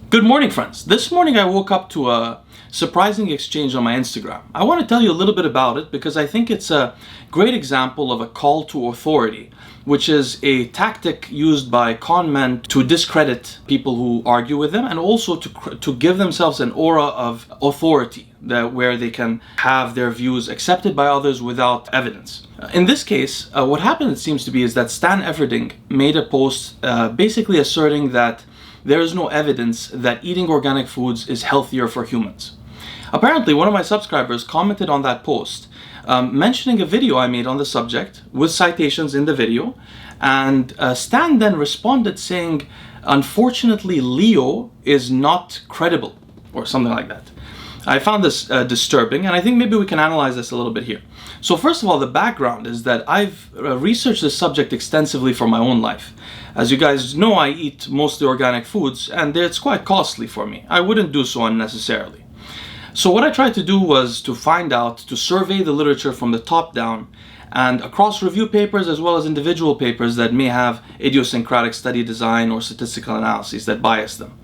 Good morning, friends. This morning I woke up to a surprising exchange on my Instagram. I want to tell you a little bit about it because I think it's a great example of a call to authority, which is a tactic used by con men to discredit people who argue with them and also to give themselves an aura of authority where they can have their views accepted by others without evidence. In this case, what happened, it seems to be, is that Stan Efferding made a post basically asserting that there is no evidence that eating organic foods is healthier for humans. Apparently, one of my subscribers commented on that post, mentioning a video I made on the subject with citations in the video, and Stan then responded saying, unfortunately, Leo is not credible, or something like that. I found this disturbing, and I think maybe we can analyze this a little bit here. So first of all, the background is that I've researched this subject extensively for my own life. As you guys know, I eat mostly organic foods, and it's quite costly for me. I wouldn't do so unnecessarily. So what I tried to do was to find out, to survey the literature from the top down, and across review papers as well as individual papers that may have idiosyncratic study design or statistical analyses that bias them.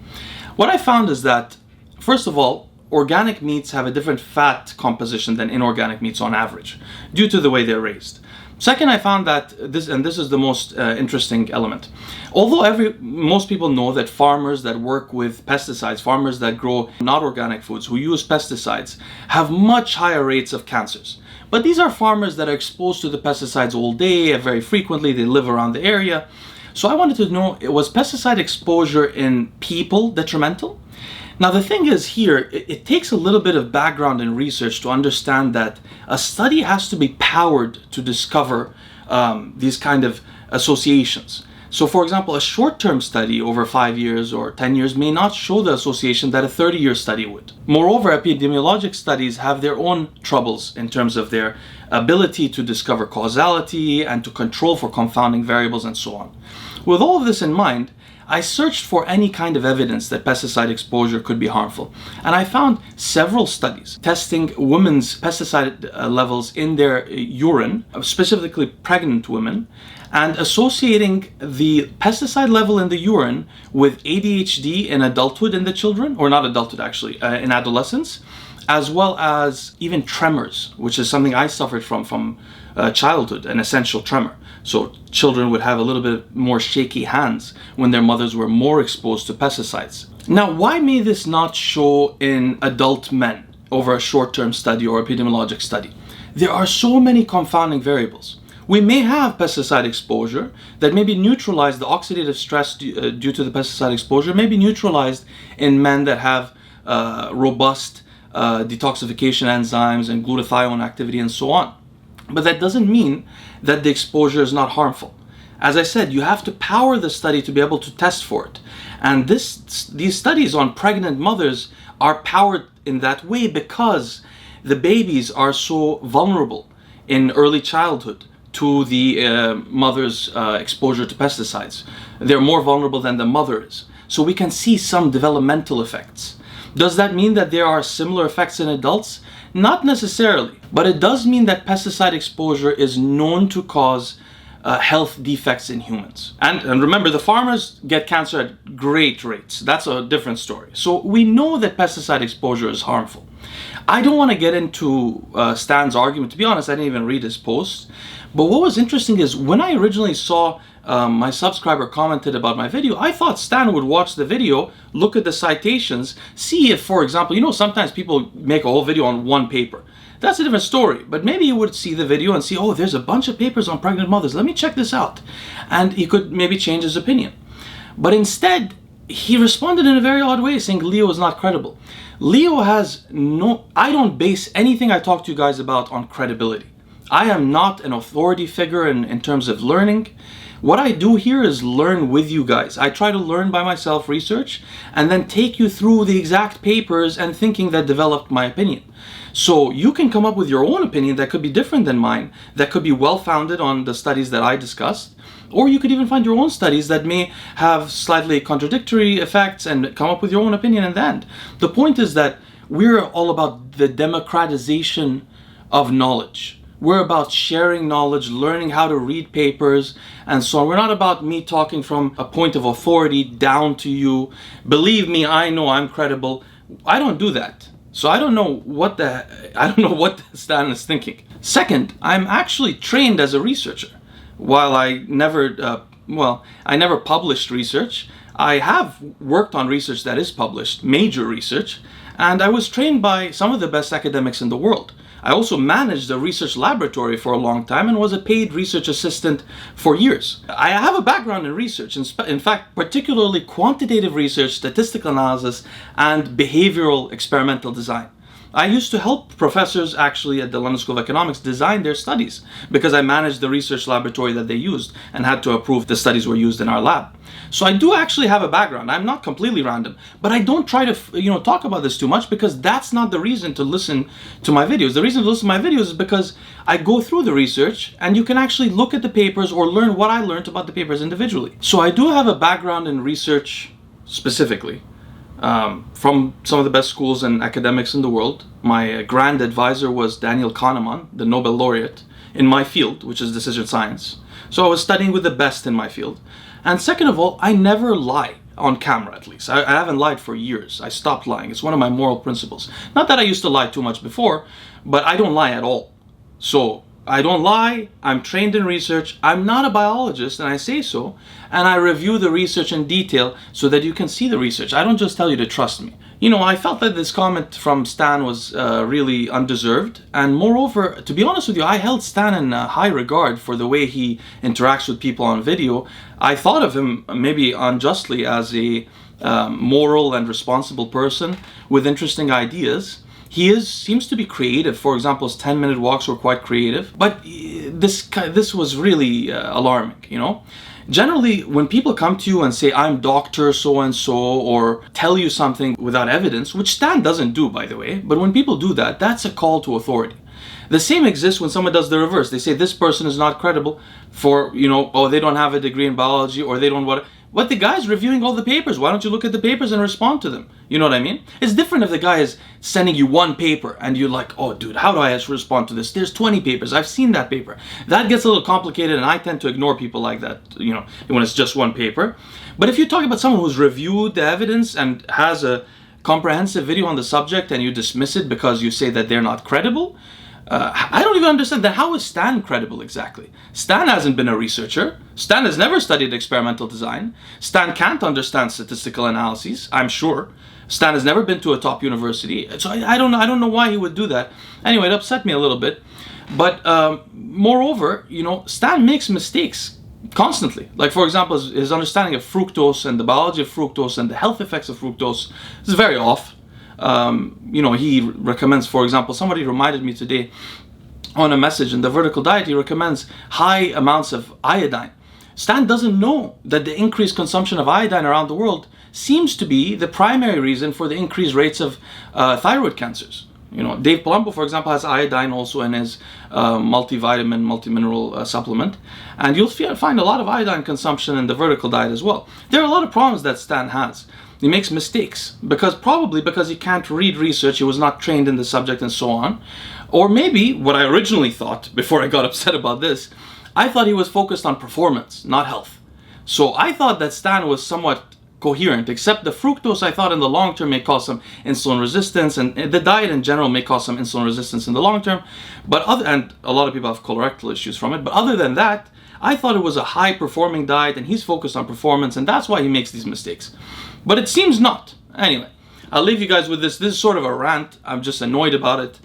What I found is that, first of all, organic meats have a different fat composition than inorganic meats on average, due to the way they're raised. Second, I found that this is the most interesting element. Although most people know that farmers that work with pesticides, farmers that grow not organic foods, who use pesticides, have much higher rates of cancers. But these are farmers that are exposed to the pesticides all day, very frequently, they live around the area. So I wanted to know, was pesticide exposure in people detrimental? Now the thing is here, it takes a little bit of background and research to understand that a study has to be powered to discover these kind of associations. So for example, a short-term study over 5 years or 10 years may not show the association that a 30-year study would. Moreover, epidemiologic studies have their own troubles in terms of their ability to discover causality and to control for confounding variables and so on. With all of this in mind, I searched for any kind of evidence that pesticide exposure could be harmful, and I found several studies testing women's pesticide levels in their urine, specifically pregnant women, and associating the pesticide level in the urine with ADHD in adulthood in the children, or not adulthood actually, in adolescence, as well as even tremors, which is something I suffered from childhood, an essential tremor. So children would have a little bit more shaky hands when their mothers were more exposed to pesticides. Now, why may this not show in adult men over a short-term study or epidemiologic study? There are so many confounding variables. We may have pesticide exposure that may be neutralized, the oxidative stress due to the pesticide exposure may be neutralized in men that have robust detoxification enzymes and glutathione activity and so on. But that doesn't mean that the exposure is not harmful. As I said, you have to power the study to be able to test for it. And these studies on pregnant mothers are powered in that way because the babies are so vulnerable in early childhood to the mother's exposure to pesticides. They're more vulnerable than the mother is. So we can see some developmental effects. Does that mean that there are similar effects in adults? Not necessarily, but it does mean that pesticide exposure is known to cause health defects in humans. And remember, the farmers get cancer at great rates. That's a different story. So we know that pesticide exposure is harmful. I don't want to get into Stan's argument. To be honest, I didn't even read his post. But what was interesting is when I originally saw my subscriber commented about my video, I thought Stan would watch the video, look at the citations, see if, for example, sometimes people make a whole video on one paper. That's a different story. But maybe he would see the video and see, oh, there's a bunch of papers on pregnant mothers. Let me check this out. And he could maybe change his opinion. But instead, he responded in a very odd way, saying Leo is not credible. Leo has I don't base anything I talk to you guys about on credibility. I am not an authority figure in terms of learning. What I do here is learn with you guys. I try to learn by myself, research, and then take you through the exact papers and thinking that developed my opinion. So you can come up with your own opinion that could be different than mine, that could be well-founded on the studies that I discussed, or you could even find your own studies that may have slightly contradictory effects and come up with your own opinion in the end. The point is that we're all about the democratization of knowledge. We're about sharing knowledge, learning how to read papers, and so on. We're not about me talking from a point of authority down to you. Believe me, I know I'm credible. I don't do that. So I don't know what Stan is thinking. Second, I'm actually trained as a researcher. While I never published research, I have worked on research that is published, major research, and I was trained by some of the best academics in the world. I also managed a research laboratory for a long time and was a paid research assistant for years. I have a background in research, in fact, particularly quantitative research, statistical analysis, and behavioral experimental design. I used to help professors actually at the London School of Economics design their studies because I managed the research laboratory that they used and had to approve the studies were used in our lab. So I do actually have a background. I'm not completely random, but I don't try to talk about this too much because that's not the reason to listen to my videos. The reason to listen to my videos is because I go through the research and you can actually look at the papers or learn what I learned about the papers individually. So I do have a background in research specifically. From some of the best schools and academics in the world. My grand advisor was Daniel Kahneman, the Nobel laureate in my field, which is decision science. So I was studying with the best in my field. And second of all, I never lie, on camera at least. I haven't lied for years. I stopped lying. It's one of my moral principles. Not that I used to lie too much before, but I don't lie at all. So I don't lie, I'm trained in research, I'm not a biologist, and I say so, and I review the research in detail so that you can see the research. I don't just tell you to trust me. I felt that this comment from Stan was really undeserved, and moreover, to be honest with you, I held Stan in high regard for the way he interacts with people on video. I thought of him, maybe unjustly, as a moral and responsible person with interesting ideas. He seems to be creative. For example, his 10-minute walks were quite creative. But this was really alarming, Generally, when people come to you and say, I'm Dr. so-and-so, or tell you something without evidence, which Stan doesn't do, by the way, but when people do that, that's a call to authority. The same exists when someone does the reverse. They say, this person is not credible for, they don't have a degree in biology, or they don't what. But the guy's reviewing all the papers. Why don't you look at the papers and respond to them? You know what I mean? It's different if the guy is sending you one paper and you're like, oh dude, how do I respond to this? There's 20 papers. I've seen that paper. That gets a little complicated, and I tend to ignore people like that, when it's just one paper. But if you talk about someone who's reviewed the evidence and has a comprehensive video on the subject and you dismiss it because you say that they're not credible, I don't even understand that. How is Stan credible exactly? Stan hasn't been a researcher. Stan has never studied experimental design. Stan can't understand statistical analyses, I'm sure. Stan has never been to a top university. So I don't know why he would do that. Anyway, it upset me a little bit. But moreover, Stan makes mistakes constantly. Like, for example, his understanding of fructose and the biology of fructose and the health effects of fructose is very off. He recommends, for example, somebody reminded me today on a message in the vertical diet, he recommends high amounts of iodine. Stan doesn't know that the increased consumption of iodine around the world seems to be the primary reason for the increased rates of thyroid cancers. Dave Palumbo, for example, has iodine also in his multivitamin, multimineral supplement. And you'll find a lot of iodine consumption in the vertical diet as well. There are a lot of problems that Stan has. He makes mistakes probably because he can't read research, he was not trained in the subject and so on. Or maybe what I originally thought before I got upset about this, I thought he was focused on performance, not health. So I thought that Stan was somewhat coherent, except the fructose I thought in the long term may cause some insulin resistance, and the diet in general may cause some insulin resistance in the long term. And a lot of people have colorectal issues from it. But other than that, I thought it was a high performing diet and he's focused on performance, and that's why he makes these mistakes. But it seems not. Anyway, I'll leave you guys with this. This is sort of a rant. I'm just annoyed about it.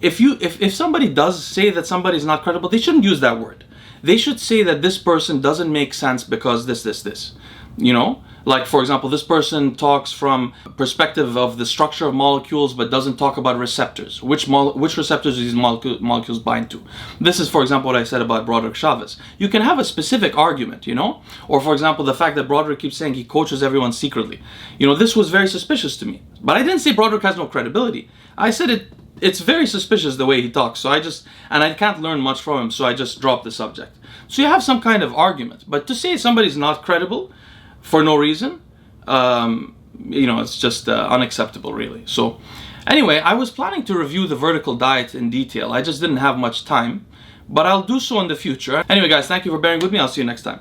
If somebody does say that somebody's not credible, they shouldn't use that word. They should say that this person doesn't make sense because this. Like, for example, this person talks from perspective of the structure of molecules but doesn't talk about receptors. Which receptors these molecules bind to. This is, for example, what I said about Broderick Chavez. You can have a specific argument, Or, for example, the fact that Broderick keeps saying he coaches everyone secretly. This was very suspicious to me. But I didn't say Broderick has no credibility. I said it's very suspicious the way he talks. So I can't learn much from him, so I just dropped the subject. So you have some kind of argument. But to say somebody's not credible for no reason, it's just unacceptable, really. So Anyway, I was planning to review the vertical diet in detail. I just didn't have much time, but I'll do so in the future. Anyway guys, thank you for bearing with me. I'll see you next time.